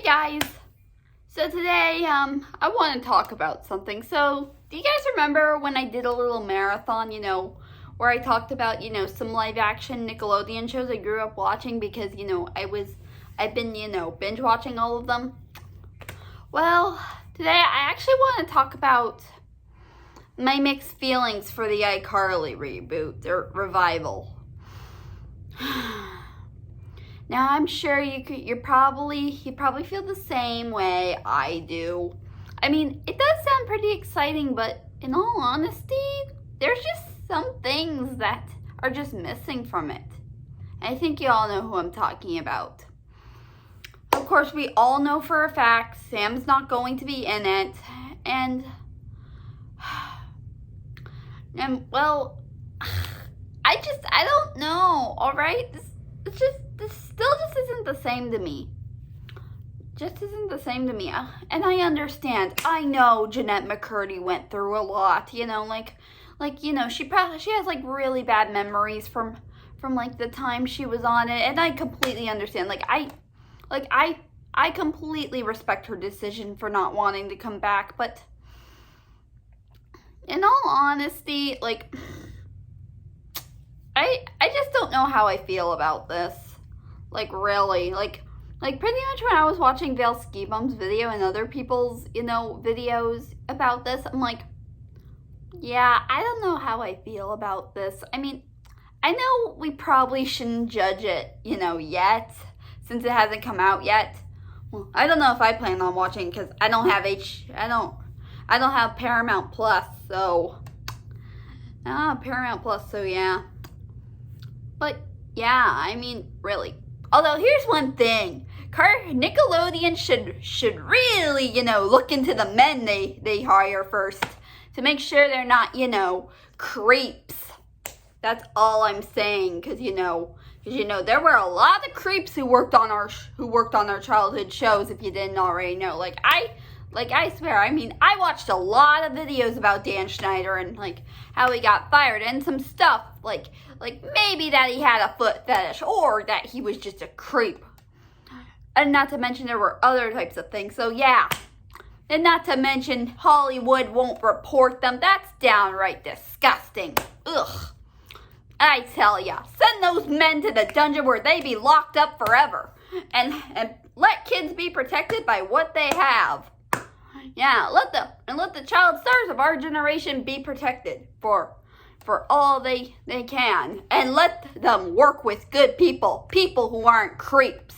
Hi guys. So today I want to talk about something. So do you guys remember when I did a little marathon, where I talked about, some live action Nickelodeon shows I grew up watching because, I've been, binge watching all of them. Well, today I actually want to talk about my mixed feelings for the iCarly reboot or revival. Now I'm sure you probably feel the same way I do. I mean, it does sound pretty exciting, but in all honesty, there's just some things that are just missing from it. I think you all know who I'm talking about. Of course, we all know for a fact Sam's not going to be in it, and well, I don't know. All right, this still just isn't the same to me. Just isn't the same to me. And I understand. I know Jeanette McCurdy went through a lot. she has like really bad memories from like the time she was on it, and I completely understand. I completely respect her decision for not wanting to come back, but in all honesty, I just don't know how I feel about this. Really. Pretty much when I was watching Vale Ski Bum's video and other people's, videos about this, I'm like, yeah, I don't know how I feel about this. I mean, I know we probably shouldn't judge it, yet, since it hasn't come out yet. Well, I don't know if I plan on watching because I don't have I don't have Paramount Plus, so yeah. But yeah, I mean, really. Although here's one thing, Nickelodeon should really, look into the men they hire first to make sure they're not, creeps. That's all I'm saying, because there were a lot of creeps who worked on our childhood shows. If you didn't already know, I swear, I mean, I watched a lot of videos about Dan Schneider and how he got fired and some stuff like maybe that he had a foot fetish or that he was just a creep. And not to mention there were other types of things. So yeah. And not to mention Hollywood won't report them. That's downright disgusting. Ugh. I tell ya, send those men to the dungeon where they be locked up forever. And let kids be protected by what they have. Yeah, let the child stars of our generation be protected for all they can, and let them work with good people who aren't creeps.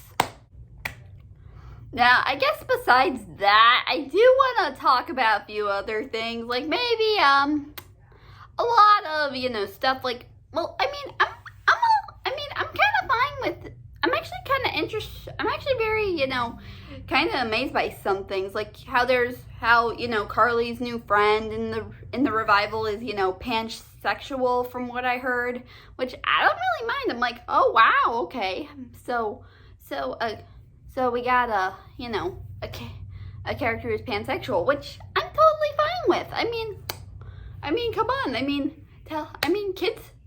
Now, I guess besides that, I do want to talk about a few other things, maybe a lot of stuff well, I mean, I'm kind of fine with. I'm actually kind of interested. I'm actually very, kind of amazed by some things, like how Carly's new friend in the revival is, pansexual from what I heard, which I don't really mind. I'm like, oh wow, okay. So we got a character who's pansexual, which I'm totally fine with. I mean, come on.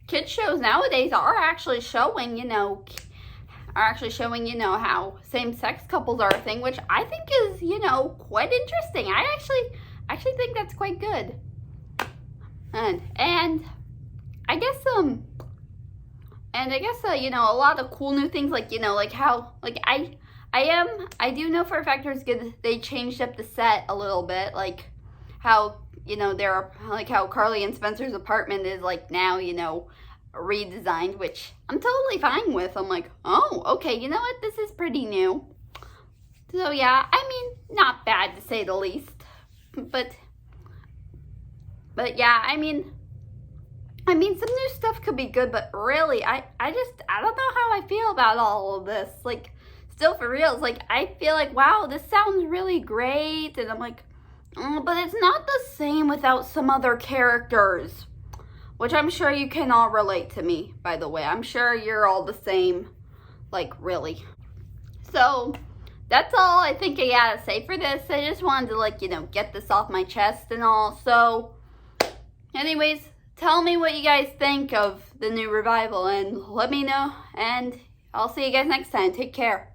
Kids shows nowadays are actually showing, how same-sex couples are a thing, which I think is, quite interesting. I actually think that's quite good. And I guess a lot of cool new things, I do know for a fact it's good they changed up the set a little bit, how how Carly and Spencer's apartment is now, redesigned, which I'm totally fine with. I'm like, oh, okay, you know what? This is pretty new. So yeah, I mean, not bad to say the least. But yeah, I mean, some new stuff could be good, but really, I don't know how I feel about all of this. Still for reals, I feel wow, this sounds really great, and I'm like, but it's not the same without some other characters. Which I'm sure you can all relate to me, by the way. I'm sure you're all the same, really. So, that's all I think I gotta say for this. I just wanted to, get this off my chest and all. So, anyways, tell me what you guys think of the new revival and let me know. And I'll see you guys next time. Take care.